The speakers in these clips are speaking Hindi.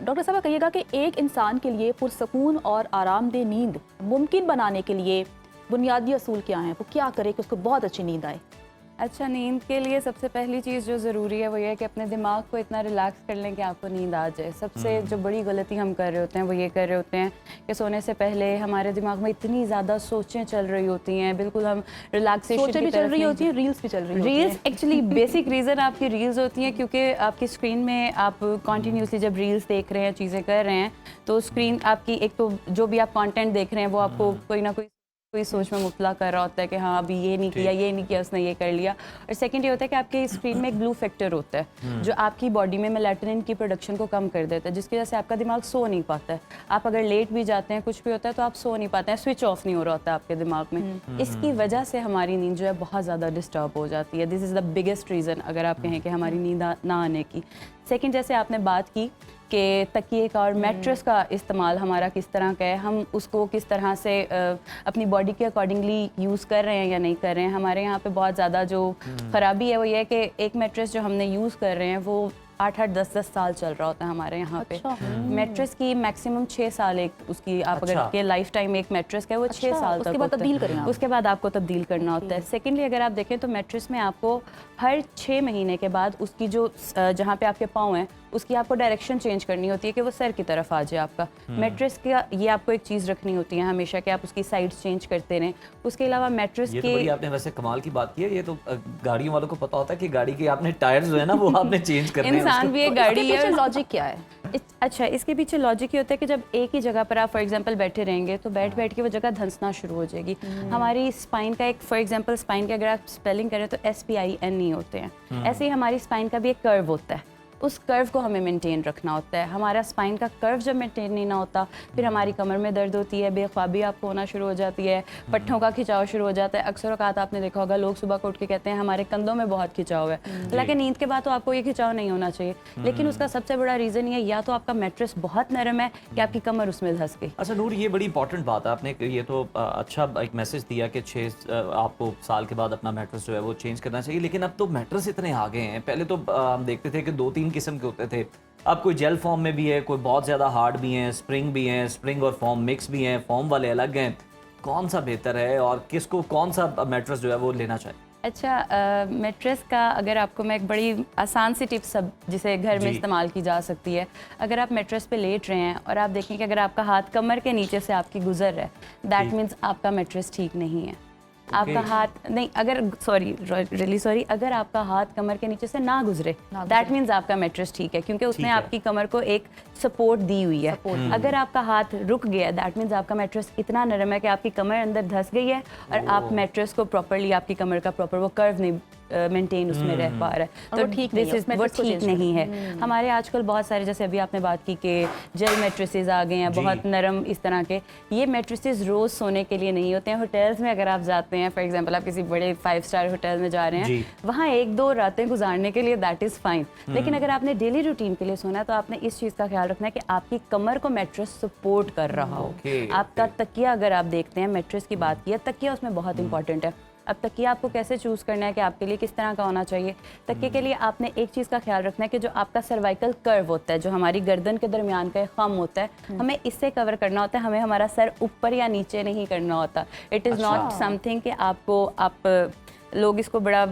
डॉक्टर साहब कहिएगा कि एक इंसान के लिए पुरसकून और आरामदेह नींद मुमकिन बनाने के लिए बुनियादी असूल क्या हैं? वो क्या करे कि उसको बहुत अच्छी नींद आए? अच्छा, नींद के लिए सबसे पहली चीज़ जो ज़रूरी है वो ये है कि अपने दिमाग को इतना रिलैक्स कर लें कि आपको नींद आ जाए। सबसे जो बड़ी गलती हम कर रहे होते हैं वो ये कर रहे होते हैं कि सोने से पहले हमारे दिमाग में इतनी ज़्यादा सोचें चल रही होती हैं, बिल्कुल हम रिलैक्सेशन सोचें भी चल रही होती हैं, रील्स भी चल रही होती हैं। रील्स एक्चुअली बेसिक रीज़न आपकी रील्स होती हैं क्योंकि आपकी स्क्रीन में आप कॉन्टीन्यूसली जब रील्स देख रहे हैं, चीज़ें कर रहे हैं, तो स्क्रीन आपकी एक तो जो भी आप कंटेंट देख रहे हैं वो आपको कोई ना कोई सोच में मुब्तला कर रहा होता है कि हाँ अभी ये नहीं किया, ये नहीं किया, उसने ये कर लिया। और सेकंड ये होता है कि आपके स्क्रीन में एक ब्लू फैक्टर होता है जो आपकी बॉडी में मेलाटोनिन की प्रोडक्शन को कम कर देता है, जिसकी वजह से आपका दिमाग सो नहीं पाता है। आप अगर लेट भी जाते हैं, कुछ भी होता है, तो आप सो नहीं पाते हैं, स्विच ऑफ नहीं हो रहा होता है आपके दिमाग में। इसकी वजह से हमारी नींद जो है बहुत ज़्यादा डिस्टर्ब हो जाती है। This is the biggest reason अगर आप कहें कि हमारी नींद ना आने की। सेकेंड, जैसे आपने बात की कि तकिए का और मैट्रेस का इस्तेमाल हमारा किस तरह का है, हम उसको किस तरह से अपनी बॉडी के अकॉर्डिंगली यूज़ कर रहे हैं या नहीं कर रहे हैं। हमारे यहाँ पे बहुत ज़्यादा जो ख़राबी है वो ये है कि एक मैट्रेस जो हमने यूज़ कर रहे हैं वो 8-8, 10-10 साल चल रहा होता है हमारे यहाँ पे। मैट्रेस की मैक्सिमम 6 साल एक उसकी आप अगर के लाइफ टाइम एक मैट्रेस का है वो 6 साल तक उसके बाद तब्दील करना, उसके बाद आपको तब्दील करना होता है। सेकेंडली अगर आप देखें तो मैट्रेस में आपको हर 6 महीने के बाद उसकी जो जहाँ पे आपके पाँव हैं उसकी आपको डायरेक्शन चेंज करनी होती है कि वो सर की तरफ आ जाए आपका। मैट्रेस का ये आपको एक चीज़ रखनी होती है हमेशा कि आप उसकी साइड्स चेंज करते रहें। उसके अलावा मैट्रेस ये के तो बड़ी आपने वैसे कमाल की बात की है। ये तो गाड़ियों वालों को पता होता है कि गाड़ी के आपने टायर्स जो है ना वो आपने चेंज करने हैं। इंसान भी एक गाड़ी है। लॉजिक क्या है? अच्छा, इसके पीछे लॉजिक ये होता है कि जब एक ही जगह पर आप फॉर एग्जांपल बैठे रहेंगे तो बैठ के वो जगह धंसना शुरू हो जाएगी। हमारी स्पाइन का एक फॉर एग्जांपल स्पाइन के अगर आप स्पेलिंग करें तो SPIN नहीं होते हैं। ऐसे ही हमारी स्पाइन का भी एक कर्व होता है, उस कर्व को हमें मेंटेन रखना होता है। हमारा स्पाइन का कर्व जब मेंटेन नहीं ना होता फिर हमारी कमर में दर्द होती है, बेख्वाबी आपको होना शुरू हो जाती है, पट्ठों का खिंचाव शुरू हो जाता है। अक्सर औक़ात आपने देखा होगा लोग सुबह को उठ के कहते हैं हमारे कंधों में बहुत खिंचाव है। हालांकि नींद के बाद तो आपको ये खिंचाव नहीं होना चाहिए, लेकिन उसका सबसे बड़ा रीज़न ये या तो आपका मैट्रेस बहुत नरम है कि आपकी कमर उसमें धंस गई। अच्छा नूर, ये बड़ी इंपॉर्टेंट बात है आपने ये तो अच्छा एक मैसेज दिया कि 6 आपको साल के बाद अपना मैट्रेस जो है वो चेंज करना चाहिए। लेकिन अब तो मैट्रेस इतने आ गए हैं, पहले तो हम देखते थे कि 2-3 किस्म के होते थे, अब कोई जेल फॉर्म में भी है, कोई बहुत ज़्यादा हार्ड भी हैं, स्प्रिंग भी हैं, स्प्रिंग और फॉर्म मिक्स भी हैं, फॉर्म वाले अलग हैं। कौन सा बेहतर है और किसको कौन सा मैट्रेस जो है वो लेना चाहिए? अच्छा, मैट्रेस का अगर आपको मैं एक बड़ी आसान सी टिप्स सब जिसे घर में इस्तेमाल की जा सकती है। अगर आप मैट्रेस पे लेट रहे हैं और आप देखें कि अगर आपका हाथ कमर के नीचे से आपकी गुजर रहा है, दैट मीन्स आपका मैट्रेस ठीक नहीं है। आपका हाथ नहीं, अगर रियली सॉरी, अगर आपका हाथ कमर के नीचे से ना गुजरे दैट मीन्स आपका मैट्रेस ठीक है, क्योंकि उसने आपकी कमर को एक सपोर्ट दी हुई है। अगर आपका हाथ रुक गया दैट मीन्स आपका मैट्रेस इतना नरम है कि आपकी कमर अंदर धंस गई है और आप मैट्रेस को प्रॉपर्ली आपकी कमर का प्रॉपर वो कर्व नहीं मेंटेन उसमें रह पा रहा है, तो ठीक नहीं है। हमारे आजकल बहुत सारे, जैसे अभी आपने बात की कि जेल मैट्रेसेस आ गए हैं बहुत नरम इस तरह के, ये मैट्रेसेस रोज़ सोने के लिए नहीं होते हैं। होटल्स में अगर आप जाते हैं, फॉर एग्जांपल आप किसी बड़े 5 स्टार होटल में जा रहे हैं, वहाँ 1-2 रातें गुजारने के लिए दैट इज़ फाइन। लेकिन अगर आपने डेली रूटीन के लिए सोना है तो आपने इस चीज़ का ख्याल रखना है कि आपकी कमर को मैट्रेस सपोर्ट कर रहा हो। आपका तकिया, अगर आप देखते हैं मैट्रेस की बात की है, तकिया उसमें बहुत इंपॉर्टेंट है। अब तकिया आपको कैसे चूज़ करना है कि आपके लिए किस तरह का होना चाहिए। तकिए के लिए आपने एक चीज़ का ख्याल रखना है कि जो आपका सर्वाइकल कर्व होता है, जो हमारी गर्दन के दरमियान का एक खम होता है, हमें इससे कवर करना होता है। हमें हमारा सर ऊपर या नीचे नहीं करना होता। इट इज़ नॉट समथिंग कि आप लोग इसको बड़ा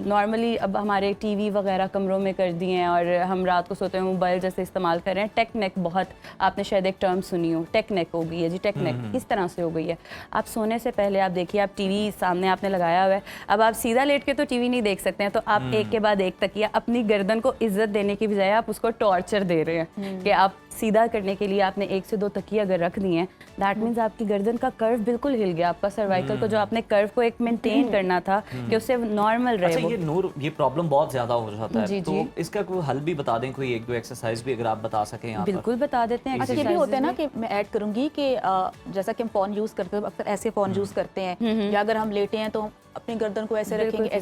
नॉर्मली अब हमारे टीवी वगैरह कमरों में कर दिए हैं और हम रात को सोते हुए मोबाइल जैसे इस्तेमाल कर रहे हैं। टेक नेक, बहुत आपने शायद एक टर्म सुनी हो, टेक नेक हो गई है जी। टेक नेक किस तरह से हो गई है? आप सोने से पहले आप देखिए, आप टीवी सामने आपने लगाया हुआ है, अब आप सीधा लेट के तो टीवी नहीं देख सकते हैं, तो आप एक के बाद एक तकिया, अपनी गर्दन को इज्जत देने की बजाय आप उसको टॉर्चर दे रहे हैं कि आप सीधा करने के लिए आपने 1 से 2 तकिया अगर रख दिए हैं, दैट मीन्स आपकी गर्दन का कर्व बिल्कुल हिल गया। आपका सर्वाइकल को जो आपने कर्व को एक मेंटेन करना था कि उससे नॉर्मल रहे। अच्छा, ये नूर, ये प्रॉब्लम बहुत ज्यादा हो जाता है, तो इसका कोई हल भी बता दें, कोई 1-2 एक्सरसाइज भी अगर आप बता सकें यहाँ पर। बिल्कुल बता देते हैं। अच्छा, ये भी होता है ना कि मैं ऐड करूंगी कि जैसा कि हम फ़ोन यूज़ करते हैं, अक्सर ऐसे फ़ोन यूज़ करते हैं, या अगर हम लेटे हैं तो अपनी गर्दन को ऐसे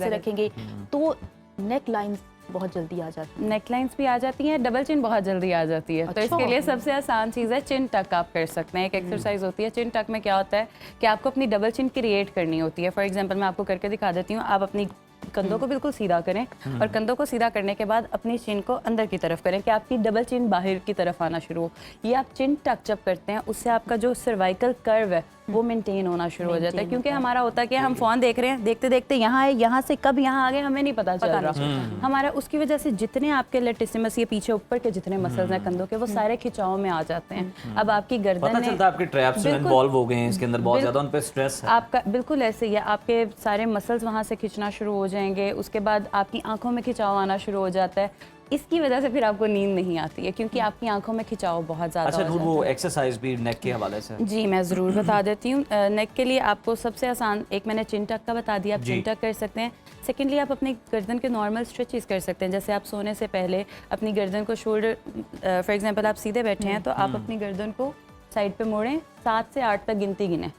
रखेंगे तो नेक लाइंस बहुत जल्दी आ जाती है। नेक लाइंस भी आ जाती हैं, डबल चिन बहुत जल्दी आ जाती है। तो इसके लिए सबसे आसान चीज़ है चिन टक आप कर सकते हैं। एक एक्सरसाइज होती है चिन टक में, क्या होता है कि आपको अपनी डबल चिन क्रिएट करनी होती है। फॉर एग्जांपल मैं आपको करके दिखा देती हूँ। आप अपनी कंधों को बिल्कुल सीधा करें और कंधों को सीधा करने के बाद अपनी चिन को अंदर की तरफ करें कि आपकी डबल चिन बाहर की तरफ आना शुरू हो। ये आप चिन टक जब करते हैं उससे आपका जो सर्वाइकल कर्व है वो मेंटेन होना शुरू हो जाता है, क्योंकि हमारा होता है कि हम फोन देख रहे हैं, देखते देखते यहाँ है, यहाँ से कब यहाँ आ गए हमें नहीं पता चल रहा। हमारा उसकी वजह से जितने आपके लेटिसिमस ये पीछे ऊपर के जितने मसल्स हैं कंधों के वो सारे खिंचाव में आ जाते हैं। अब आपकी पता गर्दन चलता है आपके ट्रैप्स इन्वॉल्व हो गए हैं इसके अंदर, बहुत ज्यादा उन पे स्ट्रेस है। आपका बिल्कुल ऐसे ही है, आपके सारे मसल्स वहाँ से खिंचना शुरू हो जाएंगे, उसके बाद आपकी आंखों में खिंचाव आना शुरू हो जाता है। इसकी वजह से फिर आपको नींद नहीं आती है क्योंकि आपकी आंखों में खिंचाव बहुत ज़्यादा अच्छा हो जाता है। वो एक्सरसाइज भी नेक के हवाले से? जी मैं ज़रूर बता देती हूँ। नेक के लिए आपको सबसे आसान, एक मैंने चिन टक का बता दिया, आप चिन टक कर सकते हैं। सेकेंडली आप अपनी गर्दन के नॉर्मल स्ट्रेचेस कर सकते हैं, जैसे आप सोने से पहले अपनी गर्दन को शोल्डर, फॉर एग्जांपल आप सीधे बैठे हैं तो आप अपनी गर्दन को साइड पे मोड़ें, 7 से 8 तक गिनती गिने।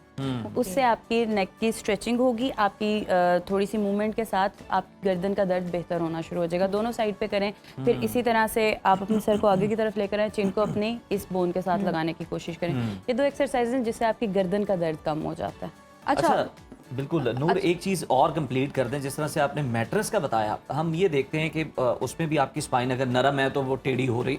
उससे आपकी नेक की स्ट्रेचिंग होगी, आपकी थोड़ी सी मूवमेंट के साथ आप गर्दन का दर्द बेहतर होना शुरू हो जाएगा। दोनों साइड पे करें, फिर इसी तरह से आप अपने सर को आगे की तरफ लेकर आए, चिन को अपनी इस बोन के साथ लगाने की कोशिश करें। ये 2 एक्सरसाइज हैं जिससे आपकी गर्दन का दर्द कम हो जाता है। अच्छा बिल्कुल नूर, एक चीज और कंप्लीट कर दें, जिस तरह से आपने मैट्रेस का बताया, हम ये देखते हैं कि उसमें भी आपकी स्पाइन अगर नरम है तो वो टेढ़ी हो रही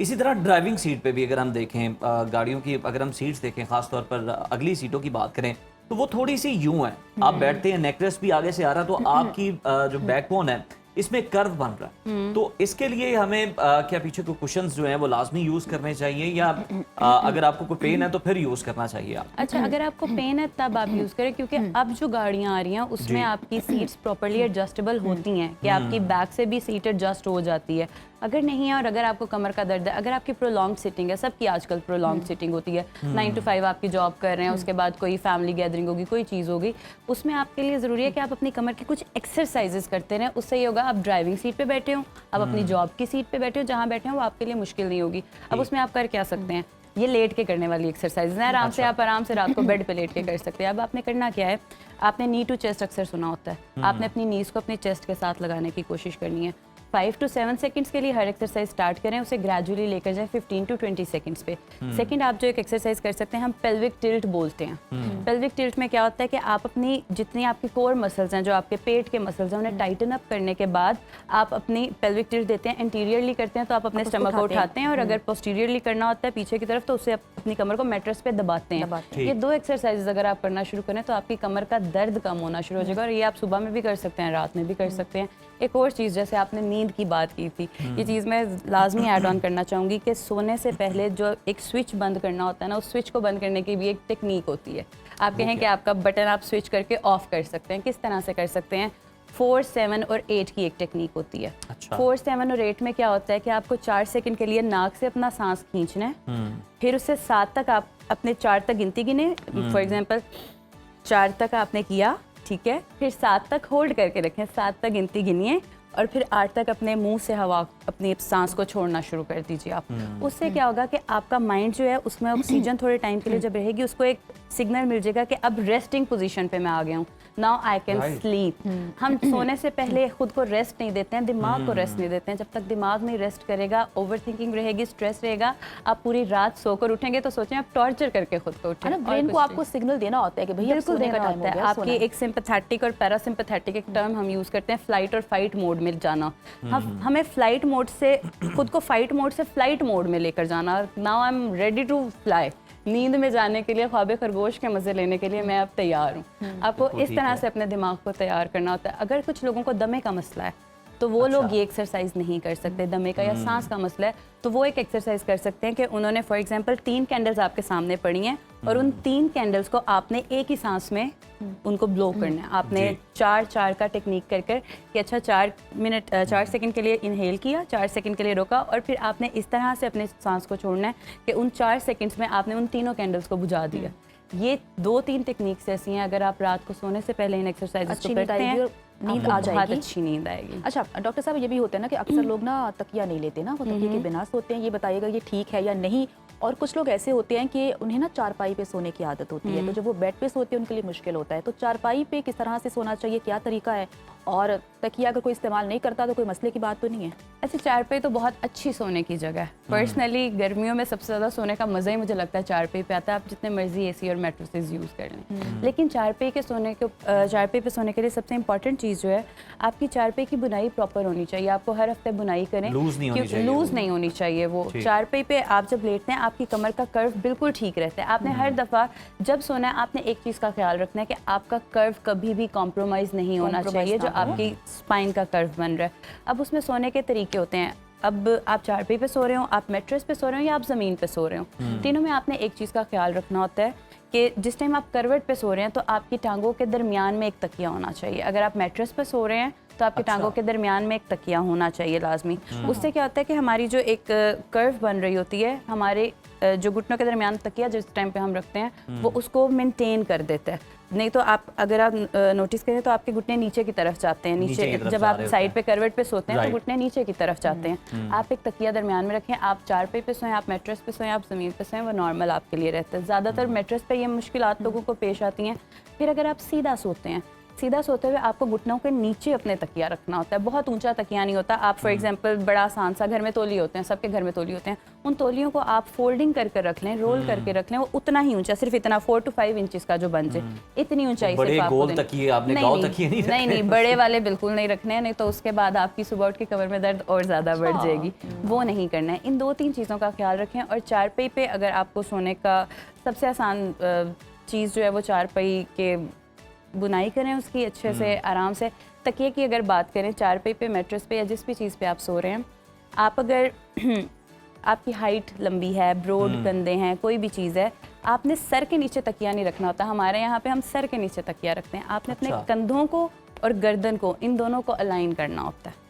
इसी तरह ड्राइविंग सीट पे भी अगर हम देखें, गाड़ियों की अगर हम सीट्स देखें, खासतौर पर अगली सीटों की बात करें तो वो थोड़ी सी यूं है, आप बैठते हैं, नेकलेस भी आगे से आ रहा है तो आपकी जो बैकबोन है इसमें कर्व बन रहा है, तो इसके लिए हमें क्या पीछे को कुशन्स जो हैं वो लाजमी यूज करने चाहिए या अगर आपको कोई पेन है तो फिर यूज करना चाहिए आप? अच्छा, अगर आपको पेन है तब आप यूज करें, क्योंकि अब जो गाड़ियां आ रही हैं उसमें आपकी सीट्स प्रॉपर्ली एडजस्टेबल होती हैं कि आपकी बैक से भी सीट एडजस्ट हो जाती है। अगर नहीं है और अगर आपको कमर का दर्द है, अगर आपकी प्रोलॉन्ग सिटिंग है, सबकी आजकल प्रोलॉन्ग सिटिंग होती है, 9 to 5 आपकी जॉब कर रहे हैं, उसके बाद कोई फैमिली गैदरिंग होगी, कोई चीज़ होगी, उसमें आपके लिए ज़रूरी है कि आप अपनी कमर की कुछ एक्सरसाइजेस करते रहें। उससे ये होगा आप ड्राइविंग सीट पे बैठे हो, आप अपनी जॉब की सीट पे बैठे हो, जहाँ बैठे हो वो आपके लिए मुश्किल नहीं होगी। अब उसमें आप कर क्या सकते हैं, ये लेट के करने वाली एक्सरसाइज है, आराम से आप आराम से रात को बेड पे लेट के कर सकते हैं। अब आपने करना क्या है, आपने नी टू चेस्ट अक्सर सुना होता है, आपने अपनी नीज को अपने चेस्ट के साथ लगाने की कोशिश करनी है। 5 to 7 सेकंड्स के लिए हर एक्सरसाइज स्टार्ट करें, उसे ग्रेजुअली लेकर जाए 15 to 20 सेकंड्स पे। सेकंड, आप जो एक एक्सरसाइज कर सकते हैं, हम पेल्विक टिल्ट बोलते हैं। पेल्विक टिल्ट में क्या होता है कि आप अपनी जितनी आपकी कोर मसल्स हैं, जो आपके पेट के मसल्स हैं, उन्हें टाइटन अप करने के बाद आप अपनी पेल्विक टिल्ट देते हैं। एंटीरियरली करते हैं तो आप अपने स्टमक को उठाते हैं, और अगर पोस्टीरियरली करना होता है पीछे की तरफ तो उसे अपनी कमर को मैट्रेस पे दबाते हैं। ये 2 एक्सरसाइज अगर आप करना शुरू करें तो आपकी कमर का दर्द कम होना शुरू हो जाएगा, और ये आप सुबह में भी कर सकते हैं, रात में भी कर सकते हैं। एक और चीज़, जैसे आपने नींद की बात की थी, ये चीज़ मैं लाजमी ऐड ऑन करना चाहूँगी कि सोने से पहले जो एक स्विच बंद करना होता है ना, उस स्विच को बंद करने की भी एक टेक्निक होती है। आप कहें कि आपका बटन आप स्विच करके ऑफ कर सकते हैं, किस तरह से कर सकते हैं? 4, 7 और 8 की एक टेक्निक होती है। अच्छा। 4, 7 और 8 में क्या होता है कि आपको 4 सेकंड के लिए नाक से अपना सांस खींचना है, फिर उससे 7 तक आप अपने 4 तक गिनती गिने। फॉर एग्जांपल 4 तक आपने किया, ठीक है, फिर 7 तक होल्ड करके रखें, 7 तक गिनती गिनिए, और फिर 8 तक अपने मुंह से हवा, अपनी सांस को छोड़ना शुरू कर दीजिए आप। उससे क्या होगा कि आपका माइंड जो है उसमें ऑक्सीजन थोड़े टाइम के लिए जब रहेगी, उसको एक सिग्नल मिल जाएगा कि अब रेस्टिंग पोजीशन पे मैं आ गया हूँ, नाउ आई कैन स्लीप। हम सोने से पहले खुद को रेस्ट नहीं देते हैं, दिमाग को रेस्ट नहीं देते हैं। जब तक दिमाग नहीं रेस्ट करेगा, ओवर थिंकिंग रहेगी, स्ट्रेस रहेगा, आप पूरी रात सोकर उठेंगे तो सोचें आप टॉर्चर करके खुद को उठें। ब्रेन को आपको सिग्नल देना होता है कि भैया बिल्कुल सोने का देना टाइम होता हो है। गया, आपकी एक सिंपैथेटिक और पैरासिम्पैथेटिक एक टर्म हम यूज करते हैं, फ्लाइट और फाइट मोड में जाना। हमें फ्लाइट मोड से खुद को फाइट मोड से फ्लाइट मोड में लेकर जाना। Now I am ready to fly, नींद में जाने के लिए, ख्वाबे खरगोश के मजे लेने के लिए मैं अब तैयार हूँ। आपको इस तरह से अपने दिमाग को तैयार करना होता है। अगर कुछ लोगों को दमे का मसला है तो वो लोग ये एक्सरसाइज नहीं कर सकते, दमे का या सांस का मसला है, तो वो एक एक्सरसाइज कर सकते हैं कि उन्होंने फॉर एग्जांपल 3 कैंडल्स आपके सामने पड़ी हैं, और उन 3 कैंडल्स को आपने एक ही सांस में उनको ब्लो करना है। आपने 4-4 का टेक्निक कर कर कि अच्छा 4 सेकंड के लिए इनहेल किया, 4 सेकंड के लिए रोका, और फिर आपने इस तरह से अपने सांस को छोड़ना है कि उन 4 सेकंड्स में आपने उन तीनों कैंडल्स को बुझा दिया। ये 2-3 टेक्निक्स ऐसी हैं, अगर आप रात को सोने से पहले इन एक्सरसाइजेस को करते हैं, नींद आपको आ जाएगी, बहुत अच्छी नींद आएगी। अच्छा डॉक्टर साहब, ये भी होता है ना कि अक्सर लोग ना तकिया नहीं लेते ना, वो तकिए के बिना सोते हैं, ये बताइएगा ये ठीक है या नहीं, और कुछ लोग ऐसे होते हैं कि उन्हें ना चारपाई पे सोने की आदत होती है, तो जब वो बेड पे सोते हैं उनके लिए मुश्किल होता है। तो चारपाई पे किस तरह से सोना चाहिए, क्या तरीका है, और तकिया अगर कोई इस्तेमाल नहीं करता तो कोई मसले की बात तो नहीं है? ऐसे चारपाई तो बहुत अच्छी सोने की जगह है। पर्सनली गर्मियों में सबसे ज़्यादा सोने का मज़ा ही मुझे लगता है चारपाई पे आता है। आप जितने मर्जी एसी और मैट्रेसेस यूज़ कर लें, लेकिन चारपाई पे सोने के लिए सबसे इंपॉर्टेंट चीज़ जो है, आपकी चारपाई की बुनाई प्रॉपर होनी चाहिए। आपको हर हफ्ते बुनाई करें, लूज नहीं होनी चाहिए, लूज नहीं होनी चाहिए वो। चारपाई पे आप जब लेटते हैं आपकी कमर का कर्व बिल्कुल ठीक रहता है। आपने हर दफ़ा जब सोना है आपने एक चीज़ का ख्याल रखना है कि आपका कर्व कभी भी कॉम्प्रोमाइज़ नहीं होना चाहिए, जो आपकी स्पाइन का कर्व बन रहा है। अब उसमें सोने के तरीके होते हैं। अब आप चारपाई पे सो रहे हो, आप मैट्रेस पे सो रहे हो या आप ज़मीन पे सो रहे हो, तीनों में आपने एक चीज़ का ख्याल रखना होता है कि जिस टाइम आप करवट पे सो रहे हैं तो आपकी टांगों के दरमियान में एक तकिया होना चाहिए। अगर आप मैट्रेस पे सो रहे हैं तो आपकी टांगों के दरमियान में एक तकिया होना चाहिए लाजमी। उससे क्या होता है कि हमारी जो एक कर्व बन रही होती है, हमारे जो घुटनों के दरमियान तकिया जिस टाइम पे हम रखते हैं वो उसको मेंटेन कर देता है। नहीं तो आप अगर आप नोटिस करें तो आपके घुटने नीचे की तरफ जाते हैं, नीचे जब आप साइड पे करवट पे सोते हैं तो घुटने नीचे की तरफ जाते हैं। आप एक तकिया दरमियान में रखें, आप चारपाई पे सोएं, आप मैट्रेस पे सोएं, आप ज़मीन पे सोएं, वो नॉर्मल आपके लिए रहता है। ज़्यादातर मैट्रेस पे ये मुश्किलात लोगों को पेश आती हैं। फिर अगर आप सीधा सोते हैं, सीधा सोते हुए आपको घुटनों के नीचे अपने तकिया रखना होता है। बहुत ऊंचा तकिया नहीं होता। आप फॉर एग्जांपल बड़ा आसान सा, घर में तौलिए होते हैं, सबके घर में तौलिए होते हैं, उन तौलियों को आप फोल्डिंग करके रख लें, रोल करके रख लें। वो उतना ही ऊंचा, सिर्फ इतना 4 to 5 इंचेस का जो बन जाए, इतनी ऊंचाई से आपको नहीं, बड़े वाले बिल्कुल नहीं रखने हैं, नहीं तो उसके बाद आपकी सुबह उठ के कमर में दर्द और ज़्यादा बढ़ जाएगी। वो नहीं करना है। इन 2-3 चीज़ों का ख्याल रखें। और चारपाई पे अगर आपको सोने का सबसे आसान चीज़ जो है वो चारपाई के बुनाई करें उसकी अच्छे से आराम से। तकिए की अगर बात करें, चारपाई पे, मैट्रेस पे या जिस भी चीज़ पे आप सो रहे हैं, आप अगर आपकी हाइट लंबी है, ब्रॉड कंधे हैं, कोई भी चीज़ है, आपने सर के नीचे तकिया नहीं रखना होता। हमारे यहाँ पे हम सर के नीचे तकिया रखते हैं। आपने अपने कंधों को और गर्दन को, इन दोनों को अलाइन करना होता है।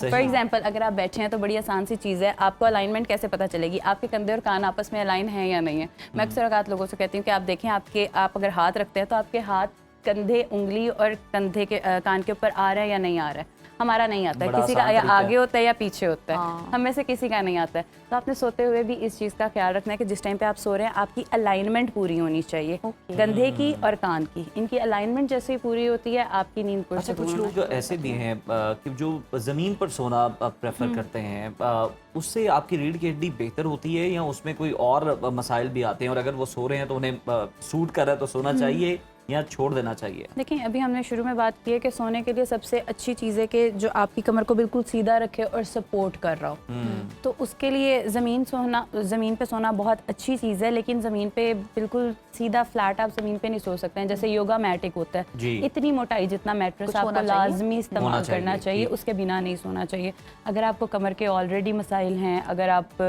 फॉर एग्जाम्पल अगर आप बैठे हैं तो बड़ी आसान सी चीज़ है, आपको अलाइनमेंट कैसे पता चलेगी? आपके कंधे और कान आपस में अलाइन है या नहीं है। मैं अक्सर औकात लोगों से कहती हूँ कि आप देखें, आप अगर हाथ रखते हैं तो आपके हाथ कंधे, उंगली और कंधे के कान के ऊपर आ रहा है या नहीं आ रहा है। हमारा नहीं आता है, किसी का या आगे होता है या पीछे होता है, हम में से किसी का नहीं आता है। तो आपने सोते हुए भी इस चीज़ का ख्याल रखना है कि जिस टाइम पे आप सो रहे हैं आपकी अलाइनमेंट पूरी होनी चाहिए। कंधे की और कान की, इनकी अलाइनमेंट जैसे ही पूरी होती है आपकी नींद पूरी। अच्छा, कुछ लोग ऐसे भी हैं कि जो ज़मीन पर सोना प्रेफर करते हैं, उससे आपकी रीढ़ की हड्डी बेहतर होती है या उसमें कोई और मसाइल भी आते हैं? और अगर वो सो रहे हैं तो उन्हें सूट कर रहा है तो सोना चाहिए या छोड़ देना चाहिए? देखिए, अभी हमने शुरू में बात की है कि सोने के लिए सबसे अच्छी चीज़ है कि जो आपकी कमर को बिल्कुल सीधा रखे और सपोर्ट कर रहा हो। तो उसके लिए ज़मीन पे सोना बहुत अच्छी चीज़ है, लेकिन ज़मीन पे बिल्कुल सीधा फ्लैट आप ज़मीन पे नहीं सो सकते हैं। जैसे योगा मैट एक होता है, इतनी मोटाई जितना मैट्रेस आपको लाजमी इस्तेमाल करना चाहिए, उसके बिना नहीं सोना चाहिए। अगर आपको कमर के ऑलरेडी मसाइल हैं, अगर आप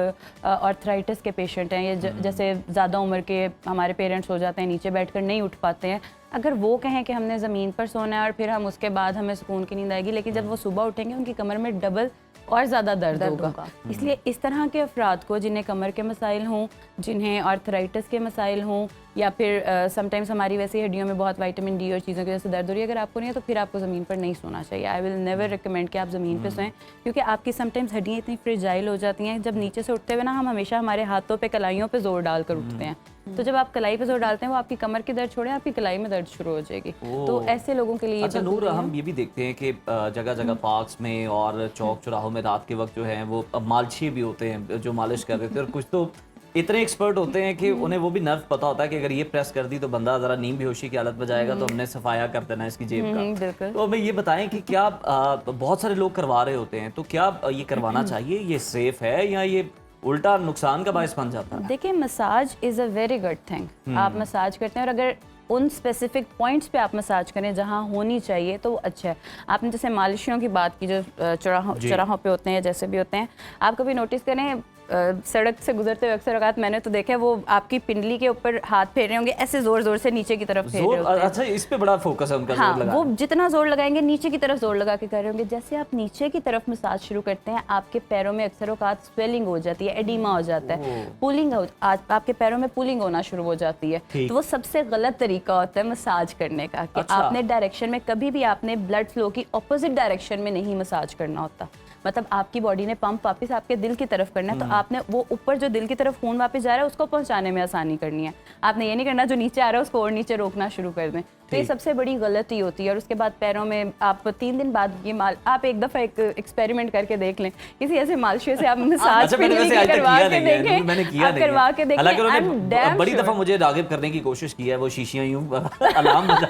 आर्थराइटिस के पेशेंट हैं, या जैसे ज़्यादा उम्र के हमारे पेरेंट्स हो जाते हैं, नीचे बैठकर नहीं उठ पाते हैं, अगर वो कहें कि हमने ज़मीन पर सोना है और फिर हम उसके बाद हमें सुकून की नींद आएगी, लेकिन जब वो सुबह उठेंगे उनकी कमर में डबल और ज़्यादा दर्द होगा। इसलिए इस तरह के अफराद को जिन्हें कमर के मसाइल हों, जिन्हें आर्थराइटिस के मसाइल हों, या फिर समटाइम्स हमारी वैसी हड्डियों में बहुत विटामिन डी और चीज़ों की वजह से दर्द हो रही है, अगर आपको नहीं है तो फिर आपको ज़मीन पर नहीं सोना चाहिए। आई विल नेवर रिकमेंड कि आप ज़मीन पे सोएं, क्योंकि आपकी समटाइम्स हड्डियाँ इतनी फ्रेजाइल हो जाती हैं। जब नीचे से उठते हुए ना हम हमेशा हमारे हाथों पे, कलाइयों पे जोर डालकर उठते हैं, तो जब आप कलाई पे जोर डालते हैं वो आपकी कमर की दर्द छोड़े आपकी कलाई में दर्द शुरू हो जाएगी। तो ऐसे लोगों के लिए अच्छा नूर, हम ये भी देखते हैं कि जगह जगह पार्क्स में और चौक चौराहों में रात के वक्त जो है वो मालशी भी होते हैं जो मालिश कर देते हैं, और कुछ तो इतने एक्सपर्ट होते हैं कि उन्हें वो भी नर्व पता होता है कि अगर ये प्रेस कर दी तो बंदा ज़रा नींद बेहोशी की हालत में जाएगा, तो हमने सफाया कर देना इसकी जेब का। तो हमें ये बताएं कि क्या बहुत सारे लोग करवा रहे होते हैं, तो क्या ये करवाना चाहिए, ये सेफ है या ये उल्टा नुकसान का बायस बन जाता है? देखिए, massage is a very good thing. आप मसाज करते हैं और अगर उन स्पेसिफिक पॉइंट्स पे आप मसाज करें जहाँ होनी चाहिए तो वो अच्छा है। आपने जैसे मालिशियों की बात की जो चौराहों पे होते हैं, जैसे भी होते हैं, आप कभी नोटिस करें सड़क से गुजरते हुए अक्सर औकात मैंने तो देखा है वो आपकी पिंडली के ऊपर हाथ फेर रहे होंगे, ऐसे जोर जोर से नीचे की तरफ फेर रहे होते हैं। अच्छा, इस पे बड़ा फोकस है उनका। हाँ, वो जितना जोर लगाएंगे नीचे की तरफ जोर लगा के कर रहे होंगे। जैसे आप नीचे की तरफ मसाज शुरू करते हैं, आपके पैरों में अक्सर औकात स्वेलिंग हो जाती है, एडिमा हो जाता है, पुलिंग आपके पैरों में पुलिंग होना शुरू हो जाती है। तो वो सबसे गलत तरीका होता है मसाज करने का, कि आपने डायरेक्शन में कभी भी आपने ब्लड फ्लो की ऑपोजिट डायरेक्शन में नहीं मसाज करना होता। मतलब आपकी बॉडी ने पंप वापस आपके दिल की तरफ करना है, तो आपने वो ऊपर जो दिल की तरफ खून वापस जा रहा है उसको पहुंचाने में आसानी करनी है। आपने ये नहीं करना जो नीचे आ रहा है उसको और नीचे रोकना शुरू कर दें, तो ये सबसे बड़ी गलती होती है। और उसके बाद पैरों में आप 3 दिन बाद ये आप एक दफ़ा एक एक्सपेरिमेंट करके देख लें, किसी ऐसे मालशे से आप मसाज अच्छा, मैंने वैसे आज तक करवा किया के नहीं है, देखें, मैंने किया आप नहीं है। करवा के देखें। हालांकि I'm उन्होंने damn बड़ी sure. दफा मुझे रागिब करने की कोशिश की है, वो शीशियां यूं अलार्म बजा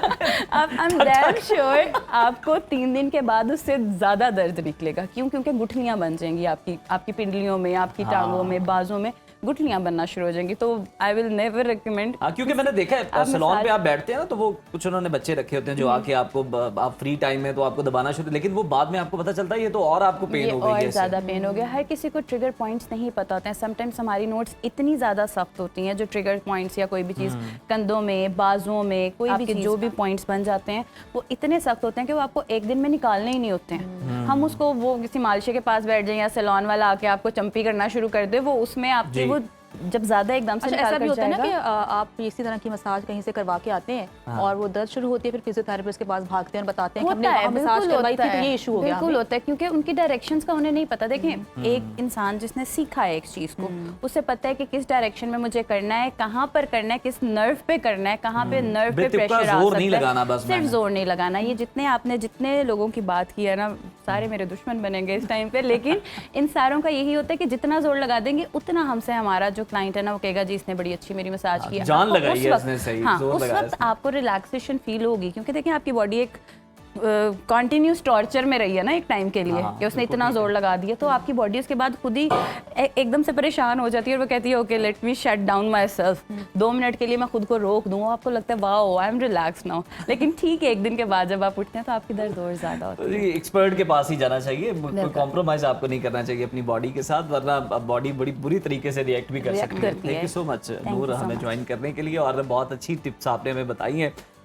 I'm damn sure आपको 3 दिन के बाद उससे ज़्यादा दर्द निकलेगा। क्यों? क्योंकि गुठलियाँ बन जाएंगी आपकी पिंडलियों में, आपकी टांगों में, बाजों में गुठलियाँ बनना शुरू हो जाएंगी। तो आई विल नेवर रिकमेंड। हाँ, क्योंकि मैंने देखा है सैलून पे आप बैठते हैं ना, तो वो कुछ उन्होंने बच्चे रखे होते हैं जो आके आपको आप फ्री टाइम में तो आपको दबाना शुरू, लेकिन वो बाद में आपको पता चलता है ये तो और आपको पेन हो गई है, और ज़्यादा पेन हो गया। हर किसी को ट्रिगर पॉइंट्स नहीं पता होते हैं। समटाइम्स हमारी नोट्स इतनी ज़्यादा सख्त होती हैं, जो ट्रिगर पॉइंट्स या कोई भी चीज़ कंधों में, बाजुओं में, कोई भी चीज़ जो भी पॉइंट्स बन जाते हैं वो इतने सख्त होते हैं कि वो आपको एक दिन में निकालने ही नहीं होते हैं। हम उसको वो किसी मालशे के पास बैठ जाएं या सैलून वाला आके आपको चंपी करना शुरू कर दे, वो उसमें आपकी वो जब ज्यादा एकदम से ऐसा भी होता है ना कि आप इसी तरह की मसाज कहीं से करवा के आते हैं और वो दर्द शुरू होती है, फिर फिजियोथेरेपिस्ट के पास भागते हैं और बताते हैं कि हमने वहाँ मसाज करवाई थी तो ये इशू हो गया। बिल्कुल होता है, क्योंकि उनकी डायरेक्शंस का उन्हें नहीं पता। देखें, एक इंसान जिसने सीखा है एक चीज को, उसे पता है कि किस डायरेक्शन में मुझे करना है, कहाँ पर करना है, किस नर्व पे करना है, कहाँ पे नर्व पे प्रेशर आ सकता है। सिर्फ जोर नहीं लगाना। ये जितने लोगों की बात की है ना, सारे मेरे दुश्मन बनेंगे इस टाइम पे, लेकिन इन सारों का यही होता है कि जितना जोर लगा देंगे उतना हमसे हमारा जो क्लाइंट है ना वो कहेगा जी इसने बड़ी अच्छी मेरी मसाज की है, जान लगाई है इसने, सही हाँ, जोर उस लगाया वक्त आपको रिलैक्सेशन फील होगी। क्योंकि देखिए आपकी बॉडी एक कॉन्टिन्यूस टॉर्चर में रही है ना एक टाइम के लिए, कि उसने इतना जोर लगा दिया, तो आपकी बॉडी उसके बाद खुद ही एकदम से परेशान हो जाती है और वो कहती है okay let me shut down my self, 2 minute के लिए मैं खुद को रोक दूँ। आपको लगता है wow I am relax now, लेकिन ठीक है एक दिन के बाद जब आप उठते हैं तो आपकी दर्द और ज्यादा होती है। एक्सपर्ट के पास ही जाना चाहिए, कोई कॉम्प्रोमाइज आपको नहीं करना चाहिए अपनी बॉडी के साथ, वरना बॉडी बड़ी बुरी तरीके से रिएक्ट भी कर सकती है। थैंक यू सो मच नूर हमें ज्वाइन करने के लिए, और बहुत अच्छी टिप्स आपने हमें बताई हैं।